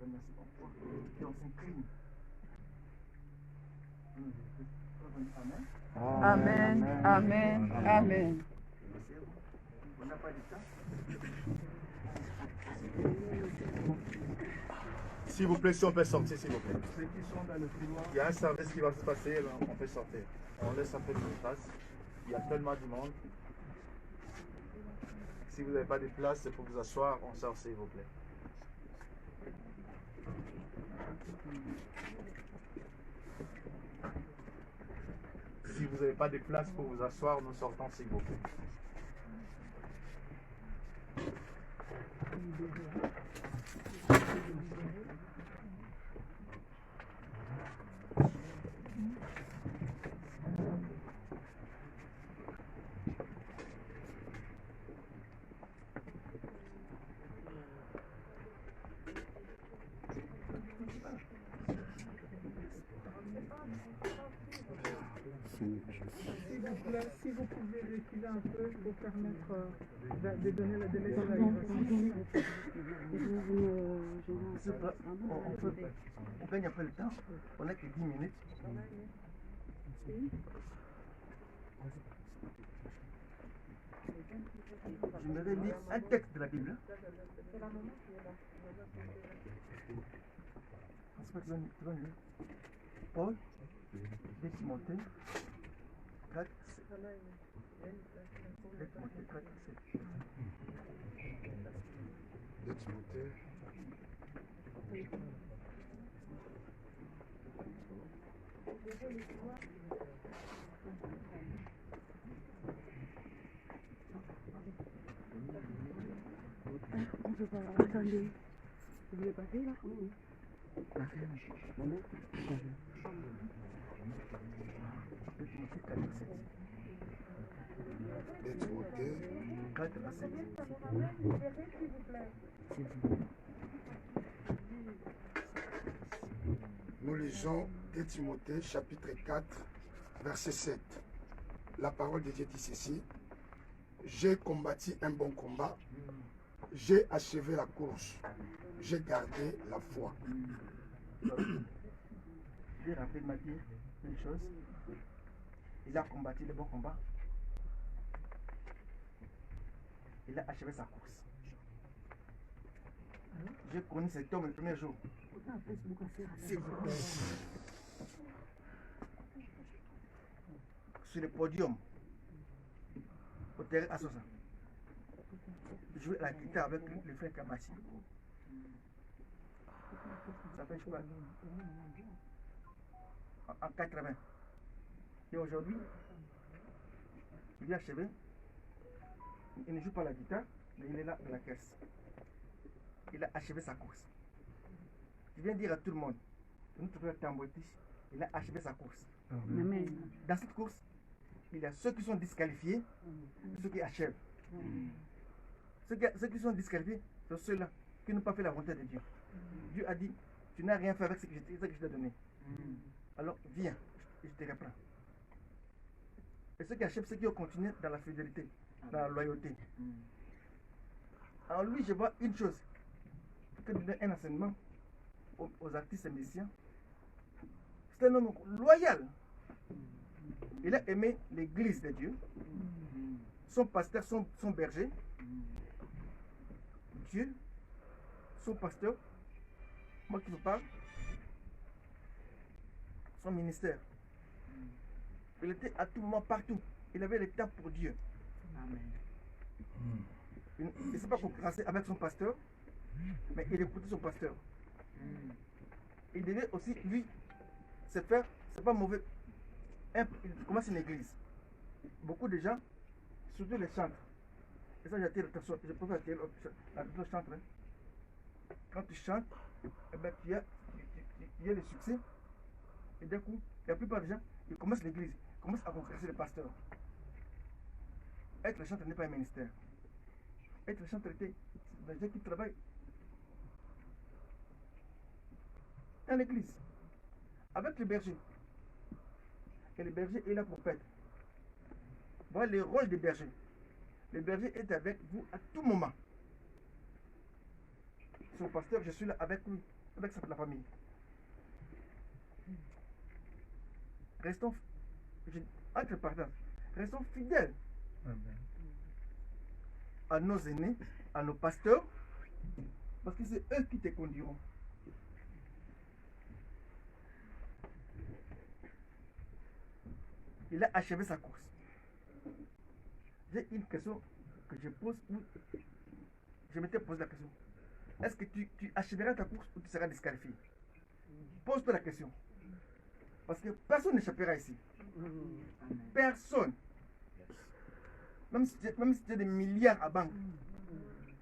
remercions et on s'incline. Amen. Amen. Amen. Amen. On n'a pas de temps. S'il vous plaît, si on peut sortir, s'il vous plaît. Ceux qui sont dans le couloir, Il y a un service qui va se passer, là, on peut sortir. On laisse un peu de place. Il y a tellement de monde. Si vous n'avez pas de place, c'est pour vous asseoir, on sort, s'il vous plaît. Si vous n'avez pas de place pour vous asseoir, nous sortons, s'il vous plaît. Si vous pouvez reculer un peu pour permettre de donner le délai de on gagne un peu le temps. On n'a que 10 minutes. Je me vais lire un texte de la Bible. Paul, 2 Timothée 4, 7. 2 Timothée. On peut pas. Attendez. Vous voulez passer là? Oui. Timothée 4 à 7. Nous lisons 2 Timothée chapitre 4, verset 7. La parole de Dieu dit ceci. J'ai combattu un bon combat, j'ai achevé la course, j'ai gardé la foi. Je vais rapidement dire une chose. Il a combattu le bon combat. Il a achevé sa course. J'ai connu cet homme le premier jour. Sur le podium, au terrain Assosa. Je jouais la guitare avec le frère Kamachi. Ça fait, je crois, en 80. Et aujourd'hui, il est achevé. Il ne joue pas la guitare, mais il est là dans la caisse. Il a achevé sa course. Je viens dire à tout le monde, notre frère Tamboueti, il a achevé sa course. Amen. Dans cette course, il y a ceux qui sont disqualifiés et ceux qui achèvent. Ceux qui sont disqualifiés, c'est ceux-là qui n'ont pas fait la volonté de Dieu. Dieu a dit, tu n'as rien fait avec ce que je t'ai donné. Alors viens, je te reprends. Et ceux qui achèvent, ceux qui ont continué dans la fidélité, dans la loyauté. En lui, je vois une chose, que donner un enseignement aux artistes et musiciens. C'est un homme loyal. Il a aimé l'église de Dieu. Son pasteur, son berger. Dieu, son pasteur, moi qui vous parle, son ministère. Il était à tout moment partout. Il avait le temps pour Dieu. Il ne s'est pas concurrencé avec son pasteur, mais il écoutait son pasteur. Il devait aussi, lui, se faire, c'est pas mauvais. Il commence une église. Beaucoup de gens, surtout les chantres. Et ça, j'attire l'attention. Je peux attirer l'attention chantre. Quand tu chantes, eh ben, tu as le succès. Et d'un coup, la plupart des gens, ils commencent l'église, ils commencent à concurrencer le pasteur. Être le chanteur n'est pas un ministère. Être le chanteur, c'est des gens qui travaillent dans l'église, avec le berger. Et le berger est là pour paître. Voilà le rôle du berger. Le berger est avec vous à tout moment. Son pasteur, je suis là avec lui avec la famille. Restons, entre parenthèses, restons fidèles à nos aînés, à nos pasteurs, parce que c'est eux qui te conduiront. Il a achevé sa course. J'ai une question que je pose, je m'étais posé la question. Est-ce que tu achèveras ta course ou tu seras disqualifié? Pose-toi la question. Parce que personne n'échappera ici. Personne. Même si tu as des milliards à banque,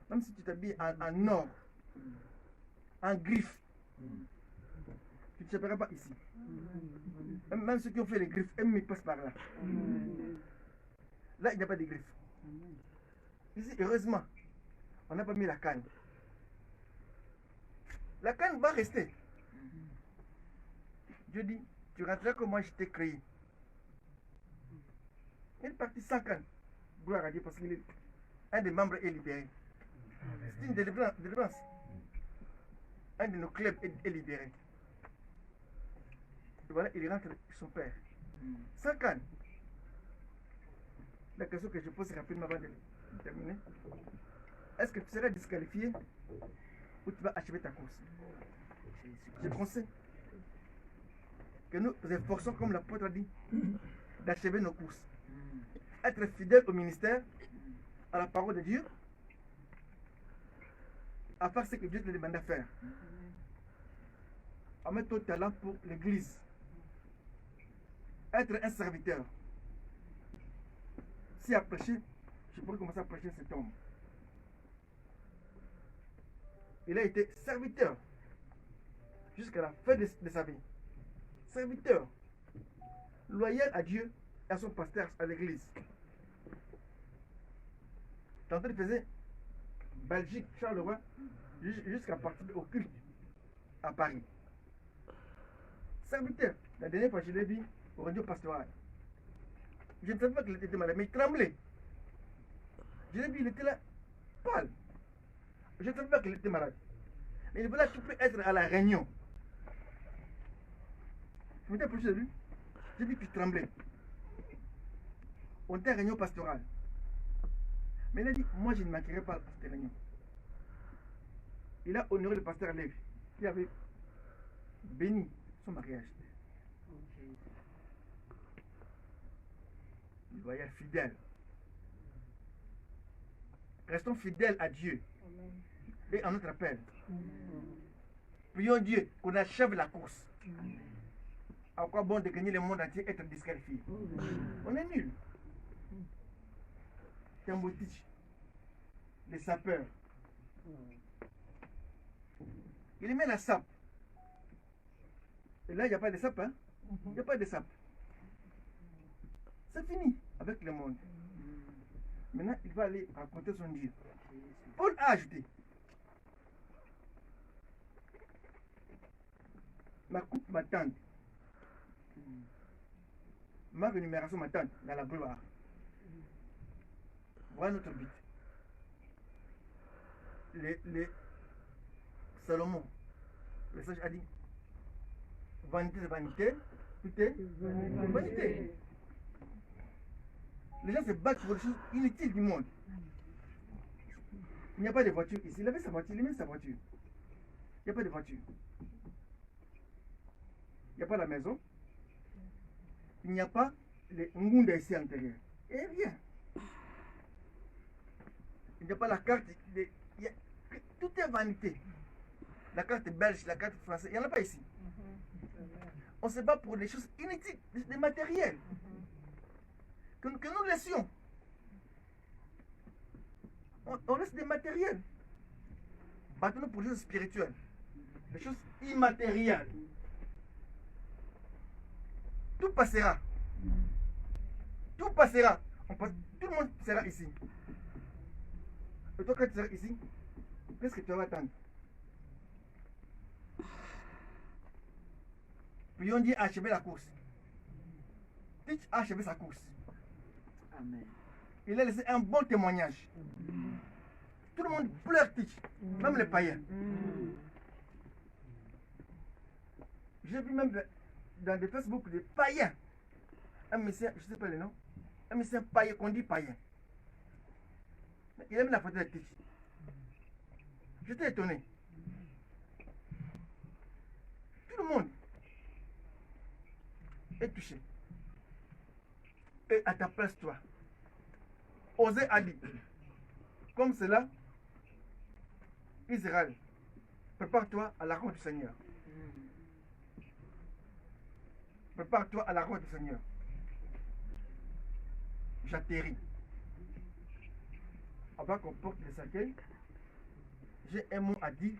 même si tu t'habilles en or, en griffe, tu ne t'échapperas pas ici. Même ceux qui ont fait les griffes, ils passent par là. Là, il n'y a pas de griffes. Ici, heureusement, on n'a pas mis la canne. La canne va rester. Dieu dit, tu rentreras comme moi je t'ai créé. Il est parti sans canne. Gloire à Dieu parce qu'il est un des membres est libéré. C'est une délivrance. Un de nos clubs est libéré. Et voilà, il rentre chez son père. Sans canne. La question que je pose rapidement avant de terminer. Est-ce que tu seras disqualifié ou tu vas achever ta course? Je conseille que nous efforçons, comme l'apôtre a dit, d'achever nos courses. Être fidèle au ministère, à la parole de Dieu, à faire ce que Dieu te demande à faire. À mettre ton talent pour l'église. Être un serviteur. Si à prêcher, je pourrais commencer à prêcher cet homme. Il a été serviteur jusqu'à la fin de sa vie. Serviteur. Loyal à Dieu et à son pasteur à l'église. Tantôt il faisait Belgique, Charleroi, jusqu'à partir au culte à Paris. Serviteur. La dernière fois je l'ai vu au radio pastoral. Je ne savais pas qu'il était malade, mais il tremblait. Je l'ai vu, il était là, pâle. Je ne savais pas qu'il était malade. Mais il voilà, tu peux être à la réunion. Je m'étais approché de lui. J'ai vu qu'il tremblait. On était à réunion pastorale. Mais il a dit, moi je ne manquerai pas à cette réunion. Il a honoré le pasteur Lévi. Il avait béni son mariage. Il doit être fidèle. Restons fidèles à Dieu et à notre appel. Prions Dieu qu'on achève la course. À quoi bon de gagner le monde entier et être disqualifié? On est nul. Tambotich, les sapeurs. Il met la sape. Et là, il n'y a pas de sape. Hein? Il n'y a pas de sape. C'est fini avec le monde. Maintenant, il va aller raconter son Dieu. Paul a ajouté. Ma coupe m'attend. Ma rémunération m'attend dans la gloire. Voilà notre but. Les Salomon, le sage a dit, vanité de vanité, tout est vanité. Les gens se battent pour des choses inutiles du monde. Il n'y a pas de voiture ici. Il avait sa voiture, il met sa voiture. Il n'y a pas de voiture. Il n'y a pas la maison. Il n'y a pas les ngunda ici à l'intérieur. Et rien. Il n'y a pas la carte. Tout est vanité. La carte belge, la carte française, il n'y en a pas ici. On se bat pour des choses inutiles, des matériels. Que nous laissions. On laisse des matériels. Battons-nous pour des choses spirituelles. Des choses immatérielles. Tout passera. Tout passera. Tout le monde sera ici. Et toi, quand tu seras ici, qu'est-ce que tu vas attendre? Prions Dieu a achevé la course. Tich a achevé sa course. Amen. Il a laissé un bon témoignage. Tout le monde pleure Tich, même les païens. J'ai vu même dans des Facebook des païens. Un monsieur, je ne sais pas le nom. Un monsieur païen, qu'on dit païen. Il a mis la photo de Tichi. J'étais étonné. Tout le monde est touché. Et à ta place, toi, Osez a dit, comme cela, Israël, prépare-toi à la rencontre du Seigneur. Prépare-toi à la rencontre du Seigneur. J'atterris. Avant qu'on porte les accueils, j'ai un mot à dire.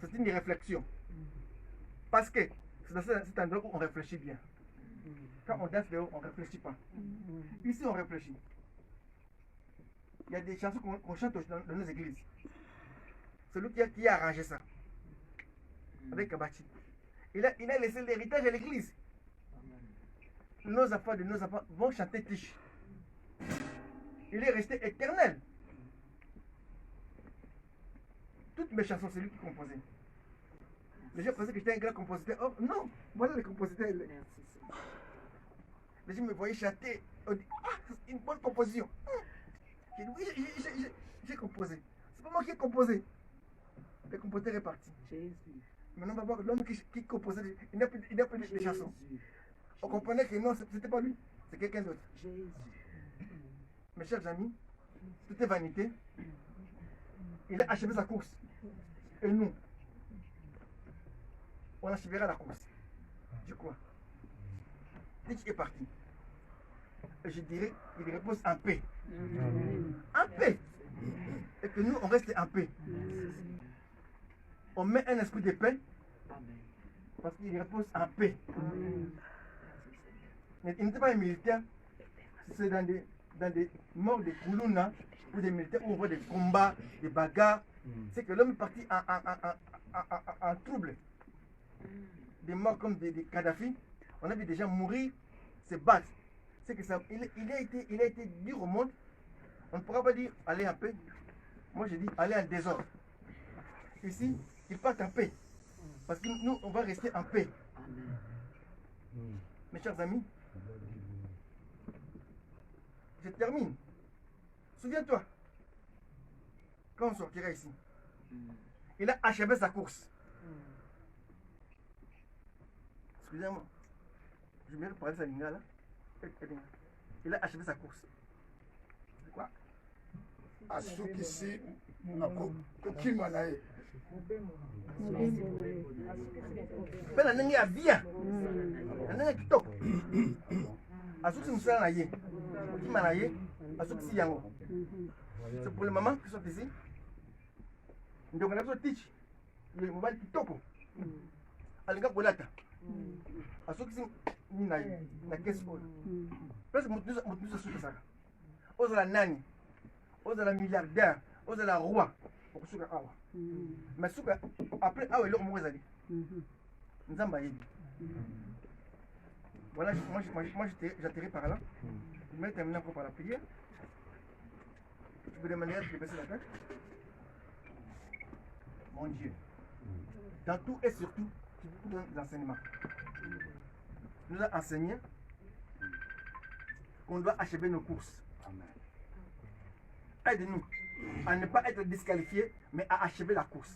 C'est une réflexion. Parce que c'est dans cet endroit où on réfléchit bien. Quand on danse dehors, on ne réfléchit pas. Ici, on réfléchit. Il y a des chansons qu'on chante dans nos églises. C'est lui qui a arrangé ça. Avec Kabachi. Il a laissé l'héritage à l'église. Nos enfants de nos enfants vont chanter Tiche. Il est resté éternel. Toutes mes chansons, c'est lui qui composait. Les gens pensaient que j'étais un grand compositeur. Oh non, voilà les compositeurs. Les gens me voyaient chanter. On dit, ah, c'est une bonne composition. J'ai dit, oui, j'ai composé. C'est pas moi qui ai composé. Le compositeur est parti. Maintenant, on va voir l'homme qui composait. Il n'a plus de chansons. On comprenait que non, c'était pas lui. C'est quelqu'un d'autre. Mes chers amis, tout est vanité. Il a achevé sa course. Et nous, on achèvera la course. Je crois. Dès qu'il est parti, je dirais qu'il repose en paix. En paix. Et que nous, on reste en paix. On met un esprit de paix parce qu'il repose en paix. Il n'était pas un militaire. C'est dans des morts de Koulouna ou des militaires où on voit des combats, des bagarres. C'est que l'homme est parti en trouble. Des morts comme des Kadhafi. On a vu des gens mourir, se battre. C'est que ça, il a été dur au monde. On ne pourra pas dire aller en paix. Moi je dis aller en désordre. Ici, il part en paix. Parce que nous, on va rester en paix. Mes chers amis, je termine. Souviens-toi, quand on sortira ici, il a achevé sa course. Excusez-moi, je vais parler de sa ligne là. Il a achevé sa course. Quoi? Asukisi kokima na ye. Mpe na ndenge ya bien, na ndenge kitoko. Asukisi mosala na ye, kokima na ye, asukisi yango. C'est pour les mamans qui sont ici. Ndongo na biso Tichi, ye mobali kitoko. Alinga kolata. Asukisi ni na ye, na kesi oyo. Presque motu nyonso asukisaka. Ozala nani? Ozala milliardaire, ozala roi. Okusuka awa. Mais suka après awa eloko moko ezali. Nzambe ayebi. Voilà, moi j'atterris par là. Je vais terminer encore par la prière. Je vous demanderai de baisser la tête. Mon Dieu, dans tout et surtout, dans l'enseignement, nous a enseigné qu'on doit achever nos courses. Aide-nous à ne pas être disqualifiés, mais à achever la course.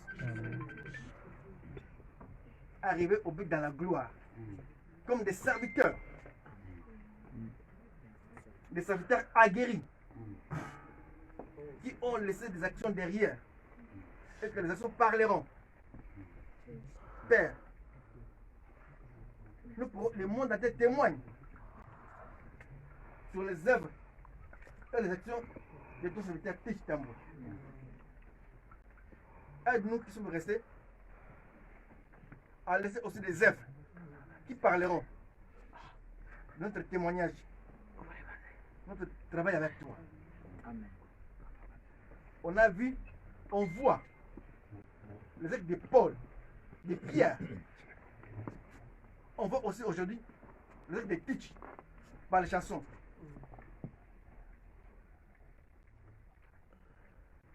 Arriver au but dans la gloire, comme des serviteurs aguerris, qui ont laissé des actions derrière, et que les actions parleront. Père, le monde entier témoigne sur les œuvres et les actions de ton serviteur Tichi Tambo. Aide-nous qui sommes restés à laisser aussi des œuvres qui parleront de notre témoignage, notre travail avec toi. Amen. On a vu, on voit les œuvres de Paul, de Pierre. On voit aussi aujourd'hui les œuvres de Tichi par les chansons.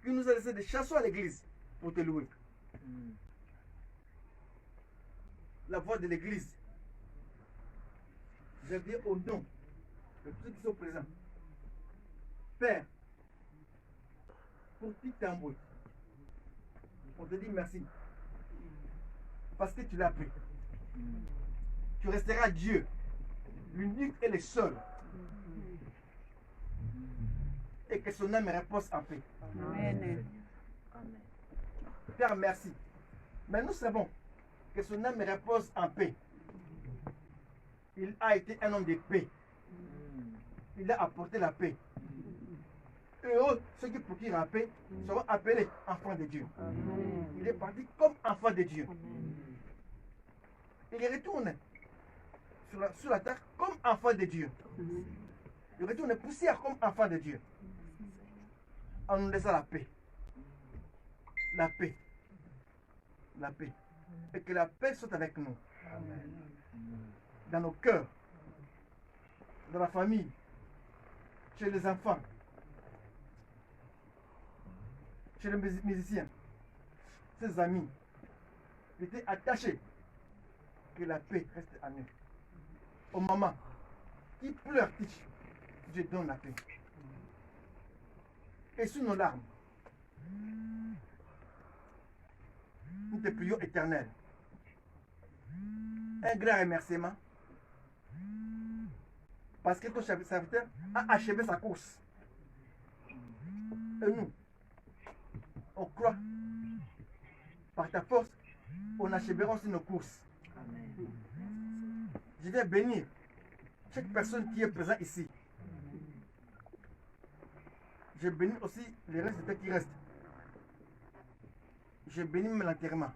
Qui nous a laissé des chansons à l'église pour te louer. la voix de l'Église. Je viens au nom de tous ceux qui sont présents. Père, pour Tic Tamboué, on te dit merci. Parce que tu l'as pris. Tu resteras Dieu, l'unique et le seul. Et que son âme repose en paix. Amen. Père, merci. Mais nous savons que son âme repose en paix. Il a été un homme de paix. Il a apporté la paix. Heureux ceux qui procurent la paix seront appelés enfants de Dieu. Il est parti comme enfant de Dieu. Il retourne sur la terre comme enfant de Dieu. Il retourne poussière comme enfant de Dieu. En nous laissant la paix. La paix. La paix. Et que la paix soit avec nous. Dans nos cœurs. Dans la famille. Chez les enfants. Chez les musiciens. Ses amis. Qui étaient attachés. Que la paix reste en eux. Aux mamans qui pleurent, Dieu donne la paix. Et sous nos larmes, nous te prions éternel. Un grand remerciement. Parce que ton serviteur a achevé sa course. Et nous, on croit, par ta force, on achèvera aussi nos courses. Je viens bénir chaque personne qui est présente ici. Je bénis aussi les restes de ceux qui restent. Je bénis même l'enterrement.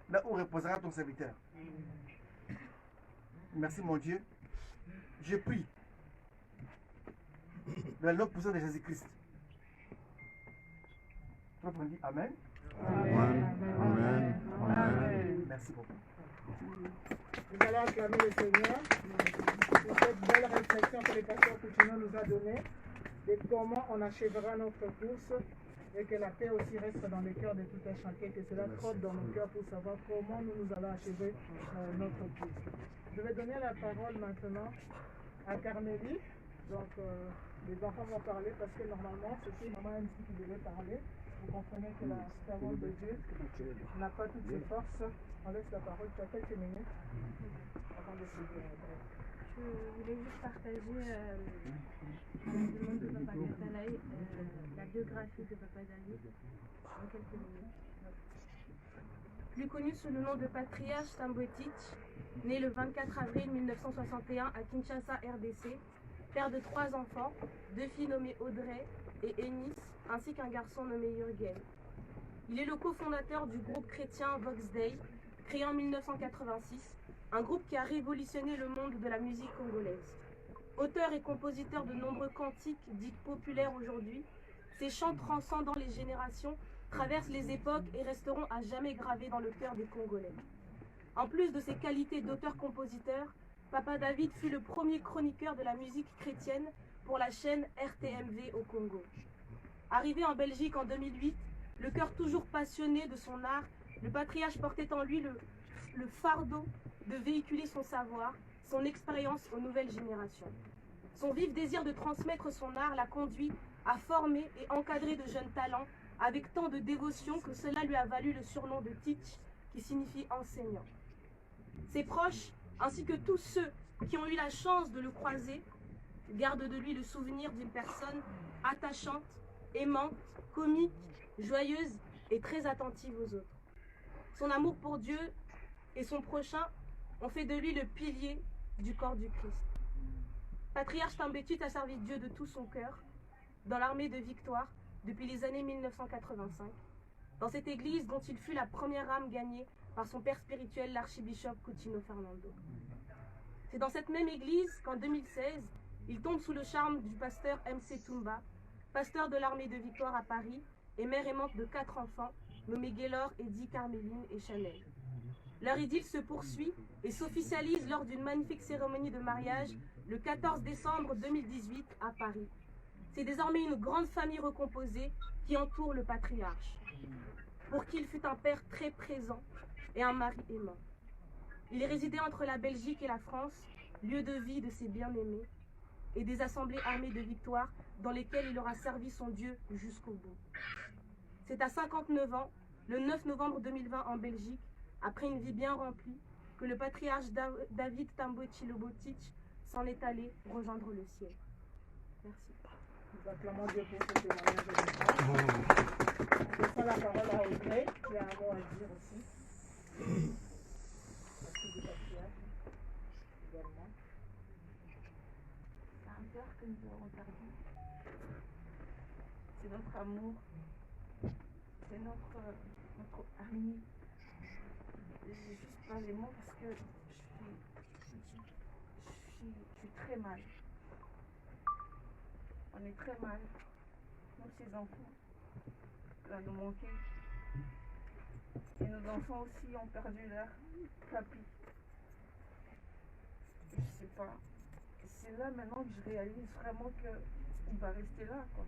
Là où reposera ton serviteur. Merci mon Dieu. Je prie. Dans le nom puissant de Jésus-Christ. Toi, on dit Amen. Amen. Amen. Amen. Merci beaucoup. Nous allons acclamer le Seigneur pour cette belle réflexion que le pasteur Coutinho nous a donnée de comment on achèvera notre course et que la paix aussi reste dans le cœur de tout un chacun, que cela trotte dans nos cœurs pour savoir comment nous allons achever notre course. Je vais donner la parole maintenant à Carmélie. Donc, les enfants vont parler parce que normalement, c'était maman MC qui devait parler. Vous comprenez que la servante de Dieu n'a pas toutes ses forces. On laisse la parole. Tu as quelques minutes avant de se dire. Je voulais juste partager le monde de Papa Katalaï, la biographie de Papa David, en quelques minutes. Plus connu sous le nom de Patriarche Tambouetic, né le 24 avril 1961 à Kinshasa, RDC, père de 3 enfants, 2 filles nommées Audrey et Eunice, ainsi qu'un garçon nommé Jürgen. Il est le cofondateur du groupe chrétien Vox Day, créé en 1986, un groupe qui a révolutionné le monde de la musique congolaise. Auteur et compositeur de nombreux cantiques dits populaires aujourd'hui, ses chants transcendant les générations traversent les époques et resteront à jamais gravés dans le cœur des Congolais. En plus de ses qualités d'auteur-compositeur, Papa David fut le premier chroniqueur de la musique chrétienne pour la chaîne RTMV au Congo. Arrivé en Belgique en 2008, le cœur toujours passionné de son art, le patriarche portait en lui le fardeau de véhiculer son savoir, son expérience aux nouvelles générations. Son vif désir de transmettre son art l'a conduit à former et encadrer de jeunes talents avec tant de dévotion que cela lui a valu le surnom de Teach, qui signifie enseignant. Ses proches, ainsi que tous ceux qui ont eu la chance de le croiser, gardent de lui le souvenir d'une personne attachante, aimante, comique, joyeuse et très attentive aux autres. Son amour pour Dieu et son prochain ont fait de lui le pilier du corps du Christ. Patriarche Tambouetic a servi Dieu de tout son cœur dans l'armée de Victoire depuis les années 1985, dans cette église dont il fut la première âme gagnée par son père spirituel, l'archibishop Coutinho Fernando. C'est dans cette même église qu'en 2016, il tombe sous le charme du pasteur MC Toumba, pasteur de l'armée de Victoire à Paris et mère aimante de 4 enfants, nommés Gaylor, Eddie, Carméline et Chanel. Leur idylle se poursuit et s'officialise lors d'une magnifique cérémonie de mariage le 14 décembre 2018 à Paris. C'est désormais une grande famille recomposée qui entoure le patriarche. Pour qui il fut un père très présent et un mari aimant. Il résidait entre la Belgique et la France, lieu de vie de ses bien-aimés, et des assemblées armées de victoire dans lesquelles il aura servi son Dieu jusqu'au bout. C'est à 59 ans, le 9 novembre 2020 en Belgique, après une vie bien remplie, que le patriarche David Tamboti Lobotic s'en est allé rejoindre le ciel. Merci. Nous acclamons Dieu pour ce témoignage de l'État. Je prends la parole à Audrey, qui a un mot à dire aussi. Merci du patriarche également. C'est un père que nous avons perdu. C'est notre amour. C'est notre ami. J'ai juste pas les mots parce que je suis très mal. On est très mal. Nous, ces enfants, là, nous manquer. Et nos enfants aussi ont perdu leur papy. Je sais pas. C'est là maintenant que je réalise vraiment qu'il va rester là, quoi.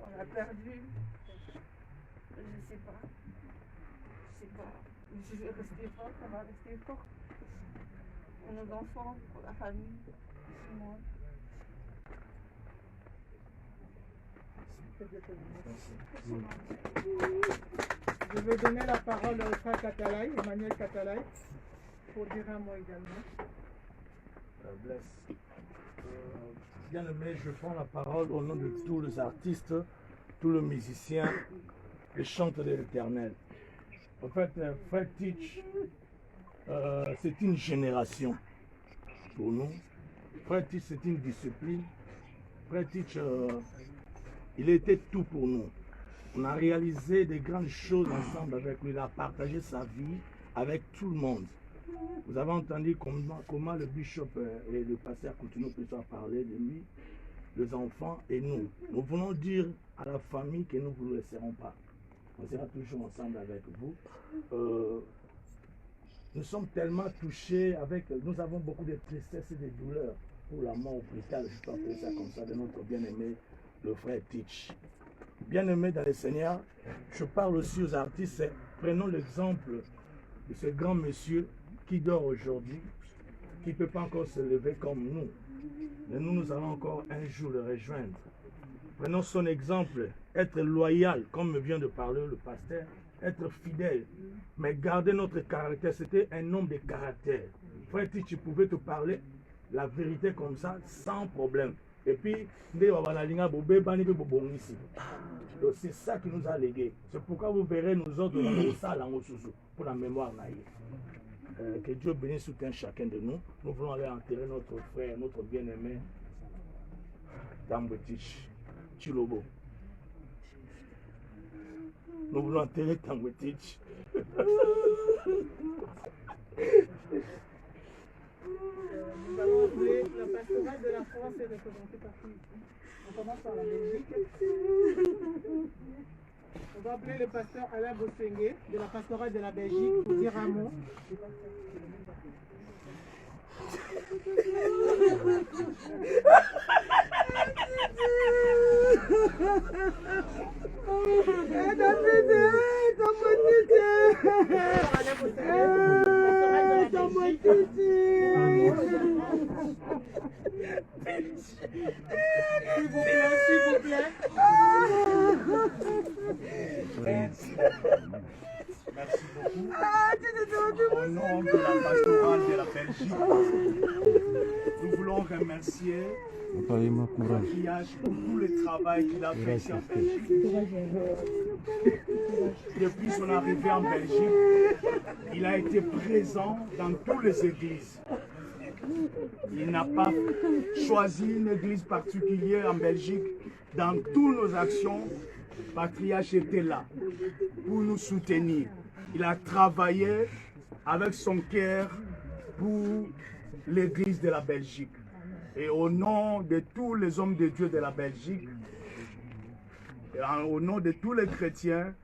On l'a perdu. Je sais pas. Je sais pas. Je vais rester fort, ça va rester fort. Pour nos enfants, pour la famille, pour moi. Je vais donner la parole au frère Catalaï, Emmanuel Catalaï, pour dire un mot également. Bien aimé, je prends la parole au nom de tous les artistes, tous les musiciens, les chanteurs de l'Éternel. En fait, Frère Teach, c'est une génération pour nous. Frère Teach, c'est une discipline. Frère Teach, il était tout pour nous. On a réalisé des grandes choses ensemble avec lui. Il a partagé sa vie avec tout le monde. Vous avez entendu comment le bishop et le pasteur Coutinho peuvent parler de lui, les enfants et nous. Nous voulons dire à la famille que nous ne vous laisserons pas. On sera toujours ensemble avec vous. Nous sommes tellement touchés nous avons beaucoup de tristesse et de douleur pour la mort brutale, je peux appeler ça comme ça, de notre bien-aimé, le frère Teach. Bien-aimé dans le Seigneur, je parle aussi aux artistes, prenons l'exemple de ce grand monsieur qui dort aujourd'hui, qui ne peut pas encore se lever comme nous. Mais nous allons encore un jour le rejoindre. Prenons son exemple, être loyal, comme vient de parler le pasteur, être fidèle, mais garder notre caractère. C'était un homme de caractère. Frère, tu pouvais te parler la vérité comme ça, sans problème. Et puis, c'est ça qui nous a légué. C'est pourquoi vous verrez nous autres pour la mémoire. Que Dieu bénisse tout un chacun de nous. Nous voulons aller enterrer notre frère, notre bien-aimé, Tambotich Chilobo. Nous voulons enterrer Tambotich. Nous allons appeler la pastorale de la France est représentée par qui ici? On commence par la Belgique. On va appeler le pasteur Alain Bossengue de la pastorale de la Belgique pour dire un mot. S'il vous plaît. Merci beaucoup. Au nom de la pastorale de la Belgique, nous voulons remercier Matthias pour tout le travail qu'il a fait ici en Belgique. Depuis son arrivée en Belgique, il a été présent dans toutes les églises. Il n'a pas choisi une église particulière en Belgique. Dans toutes nos actions, Patriarche était là pour nous soutenir. Il a travaillé avec son cœur pour l'église de la Belgique. Et au nom de tous les hommes de Dieu de la Belgique, et au nom de tous les chrétiens,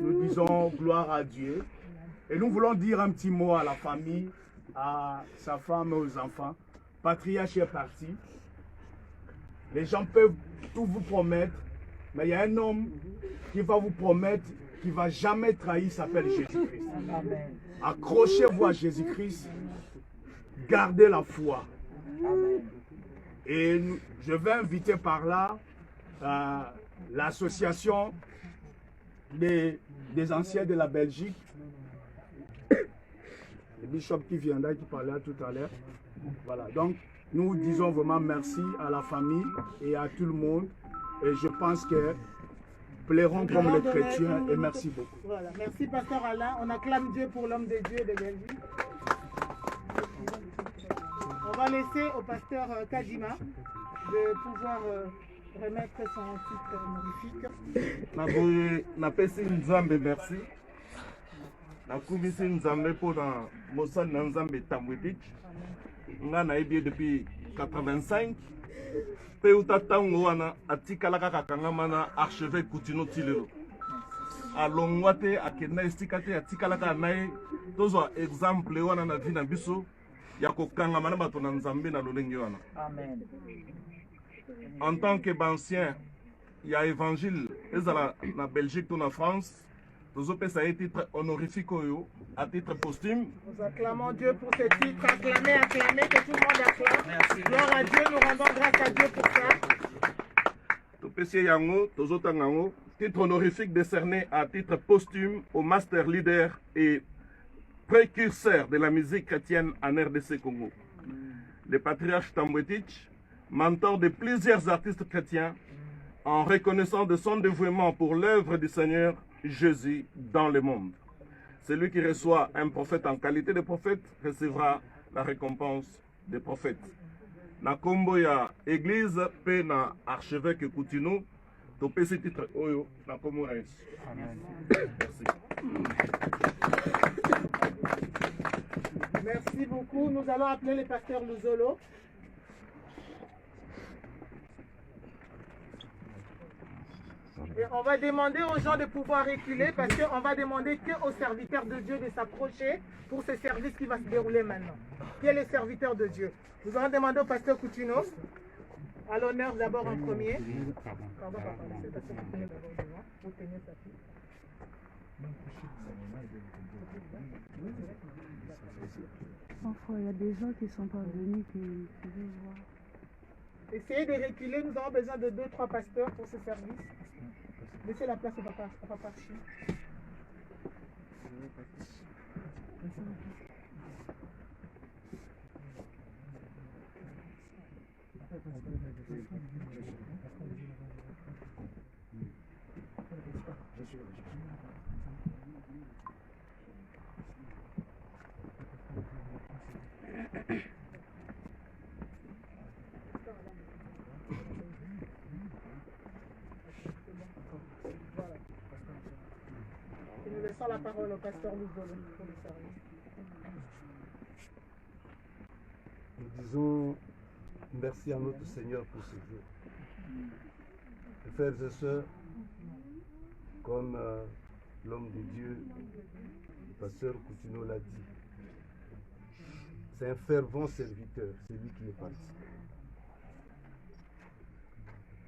nous disons gloire à Dieu. Et nous voulons dire un petit mot à la famille, à sa femme et aux enfants. Patriarche est parti. Les gens peuvent tout vous promettre, mais il y a un homme qui va vous promettre qui ne va jamais trahir s'appelle Jésus-Christ. Amen. Accrochez-vous à Jésus-Christ. Gardez la foi. Amen. Et je vais inviter par là l'association des anciens de la Belgique. Le bishop qui viendra, qui parlait tout à l'heure. Voilà, donc nous disons vraiment merci à la famille et à tout le monde. Et je pense que plairont comme les chrétiens et merci beaucoup. Voilà. Merci Pasteur Alain. On acclame Dieu pour l'homme de Dieu de Belgique. On va laisser au pasteur Kadima de pouvoir remettre son titre honorifique. Napesi Nzambe merci. Nakumisi Nzambe pour Mosal Nzambe Tambwepich. Nga nayebi depuis 85. Pe utatango wana atikala kaka kangama na archevêque Coutinho Tilelo. Alongwa te akenda estika te atikala kaka naye tozwa exemple wana na vie na biso ya kokangama na bato na Nzambe na lolenge wana. Amen. En tant que ancien, il y a évangile ezala na Belgique ou na France. Nous avons un titre honorifique à titre posthume. Nous acclamons Dieu pour ce titre. Acclamez, acclamez, que tout le monde acclame. Merci. Gloire à Dieu, nous rendons grâce à Dieu pour ça. Titre honorifique décerné à titre posthume au master leader et précurseur de la musique chrétienne en RDC Congo. Le patriarche Tambwetich, mentor de plusieurs artistes chrétiens, en reconnaissant de son dévouement pour l'œuvre du Seigneur Jésus dans le monde. Celui qui reçoit un prophète en qualité de prophète recevra la récompense des prophètes. Na kombo ya église pe na archevêque Coutinho to pe ce titre oyo na kombo na Yesu. Merci. Merci beaucoup. Nous allons appeler le pasteur Luzolo. Et on va demander aux gens de pouvoir reculer parce qu'on va demander qu'aux serviteurs de Dieu de s'approcher pour ce service qui va se dérouler maintenant. Qui est le serviteur de Dieu? Nous allons demander au pasteur Coutinho, à l'honneur d'abord en premier. Pardon, papa, c'est parce que vous tenez d'abord devant, vous tenez sa fille. Parfois, il y a des gens qui sont parvenus qui veulent voir. Essayez de reculer, nous avons besoin de 2-3 pasteurs pour ce service. Laissez la place au papa Chi. Et nous laissons la parole au pasteur Luzolo pour le service. Nous disons merci à notre Seigneur pour ce jour. Et frères et sœurs, comme l'homme de Dieu, le pasteur Coutinho l'a dit, c'est un fervent serviteur, c'est lui qui est parti.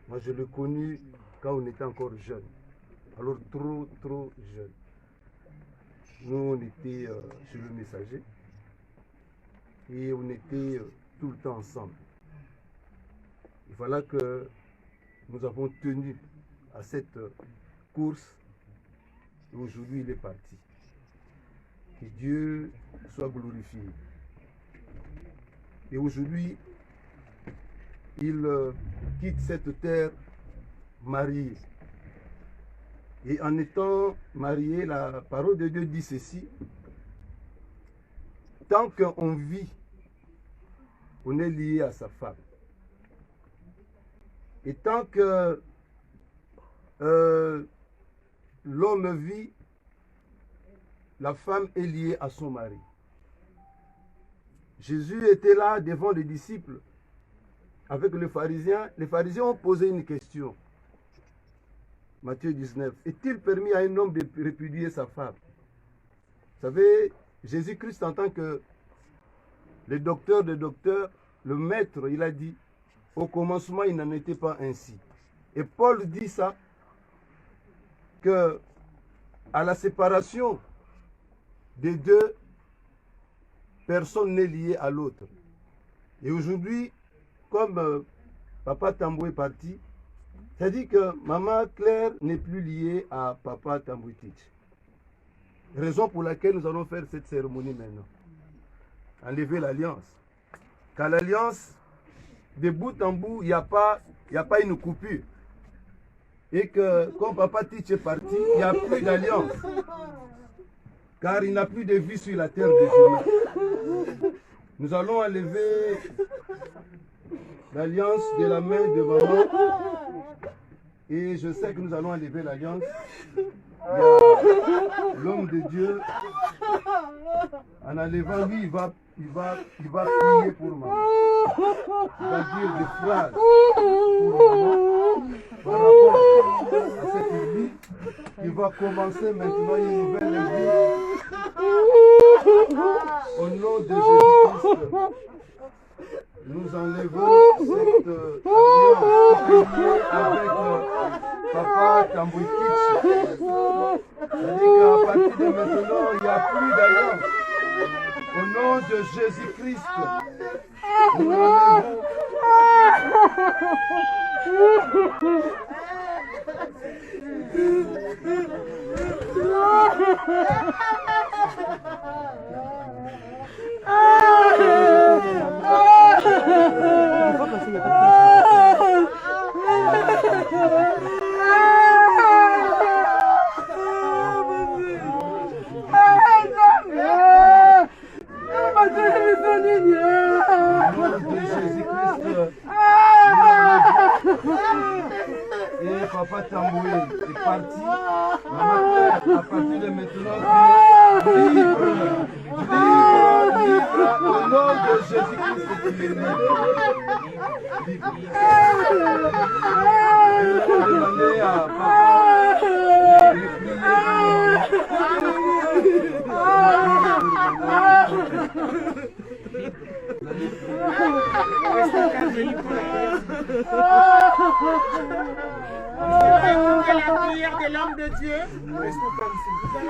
Moi, je l'ai connu quand on était encore jeune, alors trop jeune. Nous, on était chez le messager et on était tout le temps ensemble. Et voilà que nous avons tenu à cette course et aujourd'hui il est parti. Que Dieu soit glorifié. Et aujourd'hui, il quitte cette terre marié. Et en étant marié, la parole de Dieu dit ceci: tant qu'on vit, on est lié à sa femme. Et tant que l'homme vit, la femme est liée à son mari. Jésus était là devant les disciples avec les pharisiens. Les pharisiens ont posé une question. Matthieu 19. Est-il permis à un homme de répudier sa femme? Vous savez, Jésus-Christ en tant que le docteur des docteurs, le maître, il a dit, au commencement, il n'en était pas ainsi. Et Paul dit ça, que à la séparation des deux personnes nées liées à l'autre. Et aujourd'hui, comme Papa Tambou est parti, ça dit que Maman Claire n'est plus liée à Papa Tambouitich. Raison pour laquelle nous allons faire cette cérémonie maintenant. Enlever l'alliance. Car l'alliance, de bout en bout, il n'y a pas une coupure. Et que quand Papa Tich est parti, il n'y a plus d'alliance. Car il n'a plus de vie sur la terre des humains. Nous allons enlever l'alliance de la main de maman. Et je sais que nous allons enlever l'alliance. Il y a l'homme de Dieu. En enlevant lui, il va prier pour maman. Il va dire des phrases pour maman. Par rapport à cette vie, il va commencer maintenant une nouvelle vie. Au nom de Jésus-Christ, nous enlevons cette alliance avec Papa Tambouitich. C'est-à-dire qu'à partir de maintenant, il n'y a plus d'alliance. Au nom de Jésus-Christ, nous enlevons. Et Papa Tamboué est parti. Maman Claire, à partir de maintenant, libre, au nom de Jésus-Christ, tu es libre. Et nous allons demander à Papa de On va écouter la prière de l'homme de Dieu. Nous allons écouter la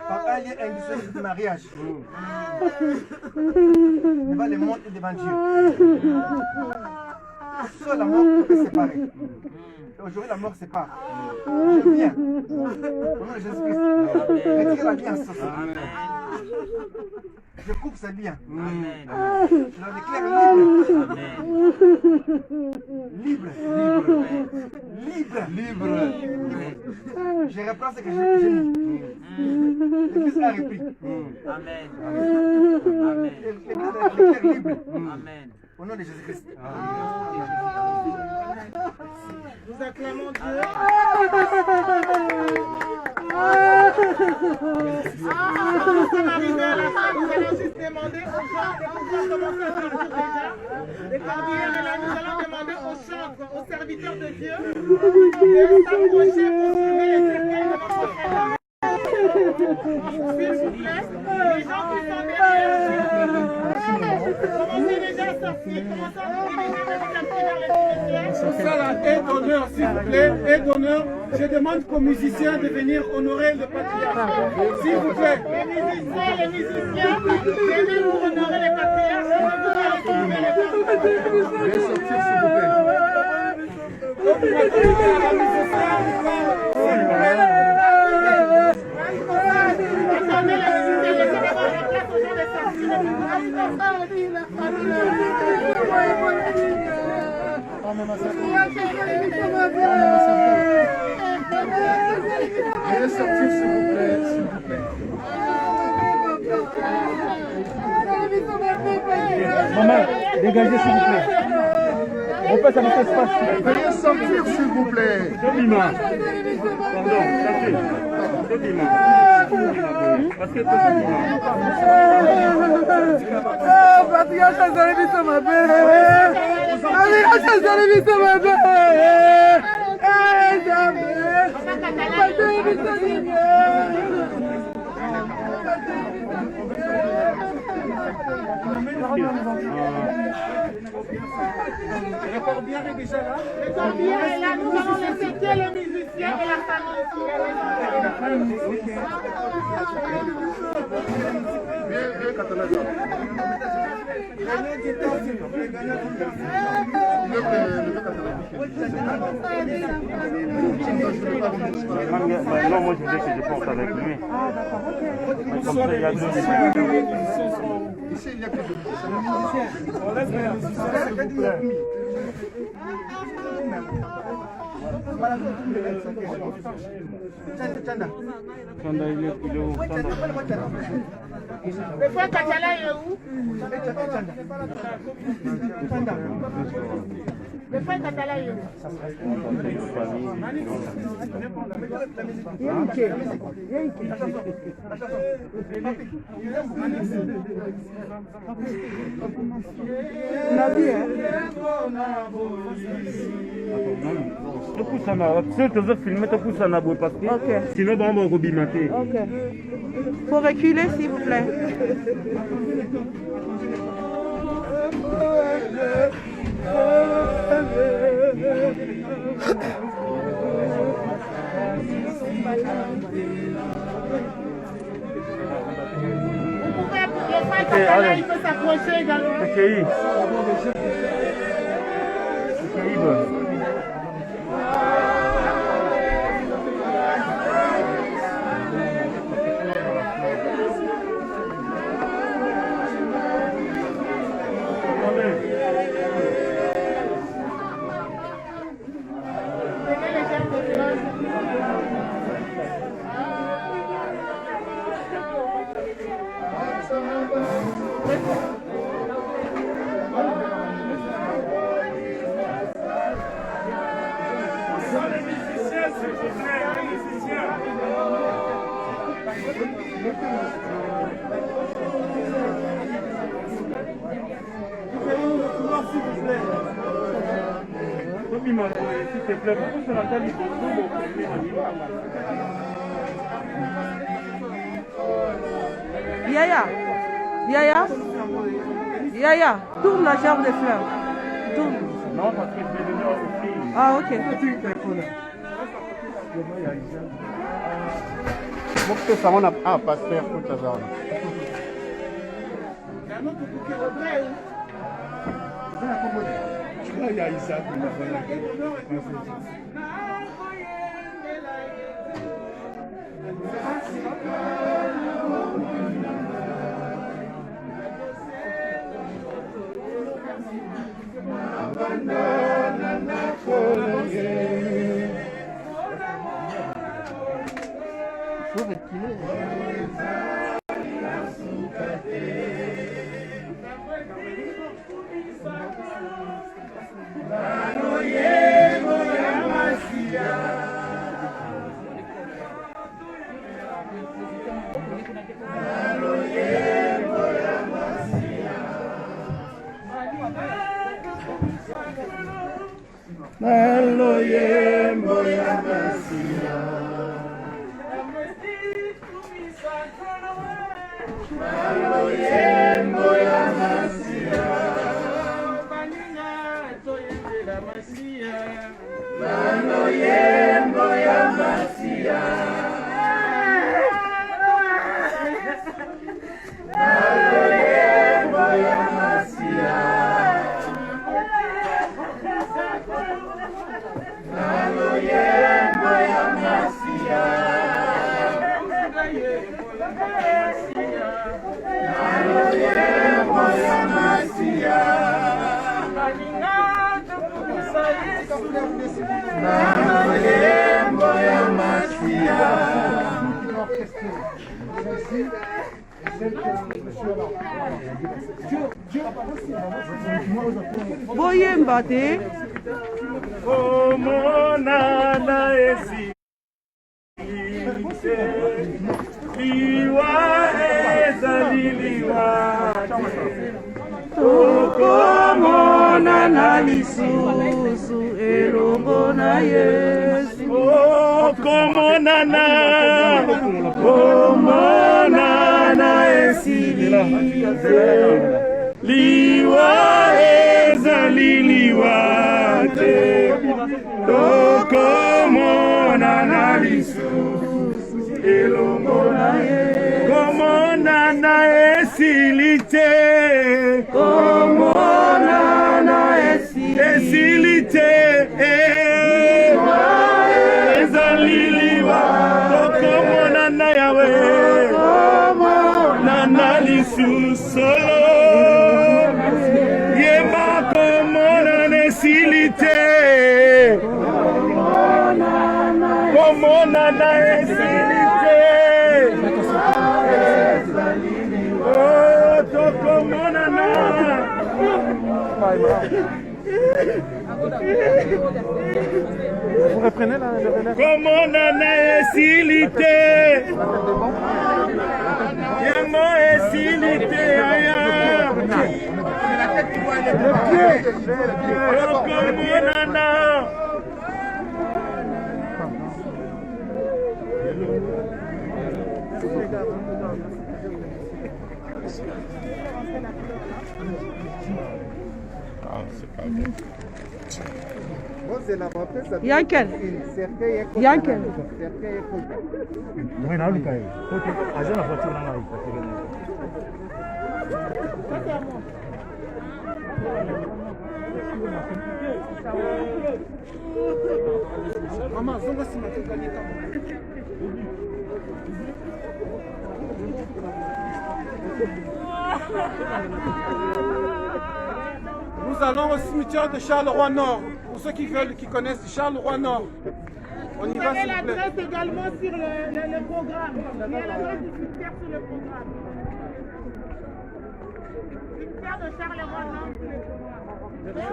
Papa, il est un de mariage. Devant le monde et devant Dieu. Seul la mort peut séparer. Aujourd'hui, la mort sépare. Je viens. Au nom de Jésus-Christ. Retire l'alliance. Je coupe ce lien. Je la déclare libre. Libre. Je reprends ce que j'ai mis. L'Église a repris. Amen. L'Église a déclaré libre. Amen. Au nom de Jésus-Christ. Nous acclamons Dieu. Nous sommes arrivés à la fin, nous allons juste demander aux gens de pouvoir commencer à faire le tour déjà. Les cordillères, et là, nous allons demander aux chantres, aux serviteurs de Dieu, de s'approcher pour suivre les cercueils de notre frère. S'il vous plaît, les gens qui sont derrière, commencez déjà à sortir, commencez à vous diriger petit à petit vers les cimetières. Ça là, aide d'honneur, s'il vous plaît, aide d'honneur. Je demande qu'aux musiciens de venir honorer le patriarche. S'il vous plaît. Les musiciens, venez pour honorer les patriarches. Vous allez trouver les patriarches. Veuillez sortir, s'il vous plaît. Donc, on va prier à la musicienne. Attendez la cité, laissez d'abord la place aux gens de Veuillez sortir, s'il vous plaît, s'il vous plaît. Maman, dégagez, s'il vous plaît. On passe à notre espace. Veuillez sortir, s'il vous plaît. Pardon, parce que patriarche azali biso mabe. Patriarche azali biso mabe. Le corbière est déjà là. Le corbière est là, nous allons laisser que les musiciens et la famille. Non, moi je voulais que je porte avec lui. Ah, d'accord, ok. Comme ça, il y a deux Ici, il n'y a que deux. On laisse les musiciens, s'il vous plaît. Chanda, il est où? Le frère Kachala est où? Le frère Kachala est où? Si tu veux filmer, tu pousses en abou parce que sinon, on va rebimater. Ok. Faut reculer, s'il vous plaît. Il peut s'approcher également. S'il te plaît, pourquoi ça n'a pas dit Yaya, Yaya, Yaya, tourne la gerbe des fleurs. Tourne. Non, parce que je vais venir au film. Ah, ok. Pourquoi ça on a un pasteur pour ta zone? Il y a Isaac. Faut reculer. Boyemba te. Tokomona na lisusu elongo na Yesu. tokomonana komonana esilite liwa ezali liwa te tokomonana lisusu elongo na ye komonana esilite komonana esilite ezali liwa tokomonana yawe komonana lisusu yema komonana esilite komonana esilite oh tokomonana Vous reprenez le relais? komonana esilite yango esilite aya tokomonana Yankel. Yankel. Maman, zonga sima tokaneka. Nous allons au cimetière de Charleroi Nord. Pour ceux qui veulent, qui connaissent Charleroi Nord. On y va, s'il vous plaît. L'adresse également sur le programme. Il y a l'adresse du cimetière sur le programme. Cimetière de Charleroi Nord sur le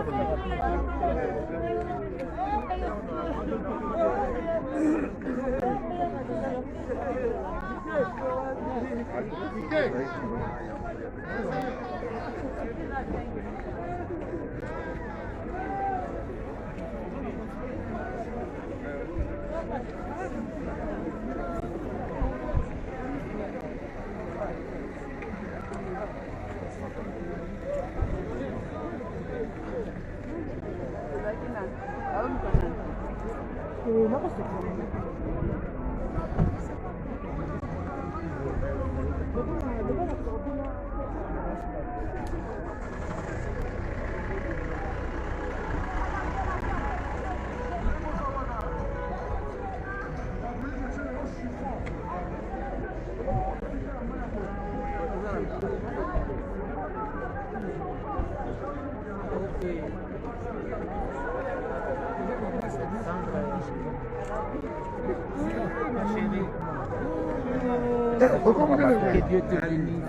Que Dieu te bénisse.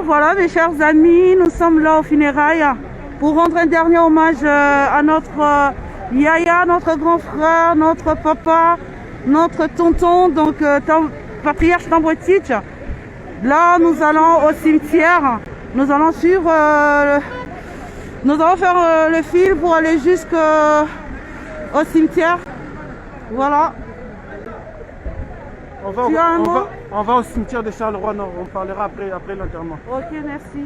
Voilà mes chers amis, nous sommes là aux funérailles pour rendre un dernier hommage à notre Yaya, notre grand frère, notre papa, notre tonton, donc patriarche Tambouetitch. Là nous allons au cimetière, nous allons suivre, nous allons faire le fil pour aller jusqu'au cimetière. Voilà. On va au cimetière de Charleroi Nord, on parlera après l'enterrement. Ok, merci.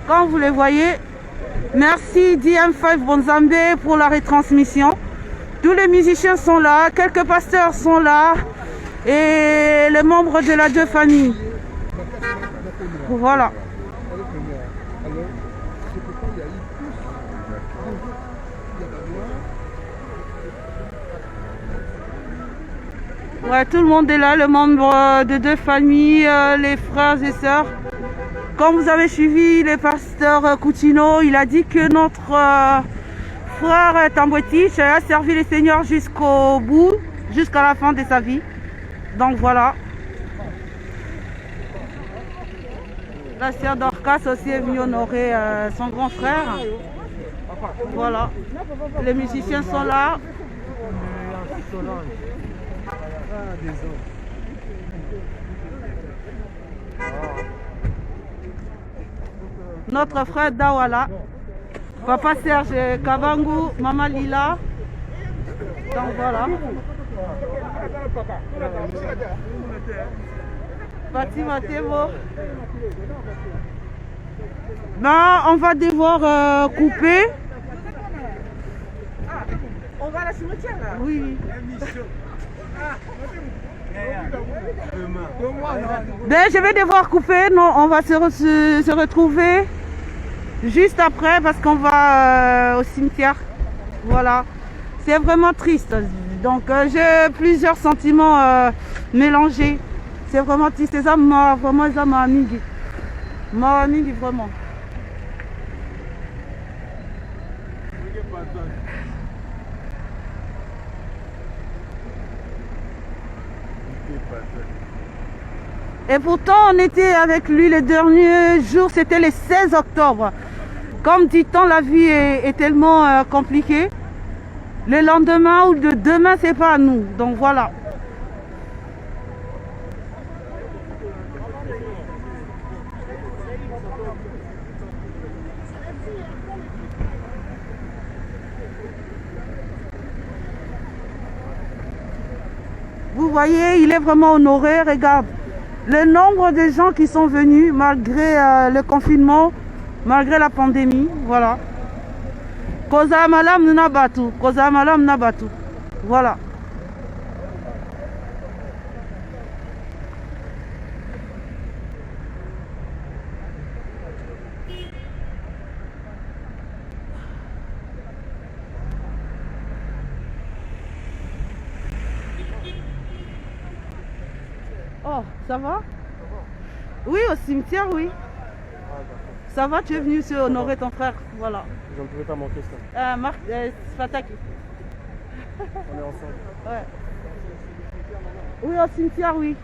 Comme vous les voyez, merci DM5 Bonzambé pour la retransmission. Tous les musiciens sont là, quelques pasteurs sont là et les membres de la deux familles. Voilà. Ouais, tout le monde est là, les membres de deux familles, les frères et sœurs. Comme vous avez suivi le pasteur Coutinho, il a dit que notre frère Tambouetich a servi le Seigneur jusqu'au bout, jusqu'à la fin de sa vie. Donc voilà. La sœur Dorcas aussi est venue honorer son grand frère. Voilà. Les musiciens sont là. Notre frère Dawala, Papa Serge Kabangu, Maman Lila. Donc voilà. Fatima Tebo. Ben, on va devoir couper. On va à la cimetière là? Oui. Ben, je vais devoir couper. Non, on va se retrouver juste après parce qu'on va au cimetière. Voilà. C'est vraiment triste. Donc, j'ai plusieurs sentiments mélangés. C'est vraiment triste. Ça m'a vraiment amigué. Vraiment. Et pourtant, on était avec lui le dernier jour, c'était le 16 octobre. Comme dit-on, la vie est tellement compliquée. Le lendemain ou le demain, c'est pas à nous. Donc voilà. Vous voyez, il est vraiment honoré. Regarde, le nombre de gens qui sont venus malgré le confinement, malgré la pandémie. Voilà. Koza malam nabatu, koza malam nabatu. Voilà. Oh, ça va? Oui, au cimetière, oui. Ça va, tu es venu se honorer ton frère, voilà. Je ne pouvais pas manquer ça. Marc Fataki. On est ensemble. Ouais. Oui, au cimetière, oui.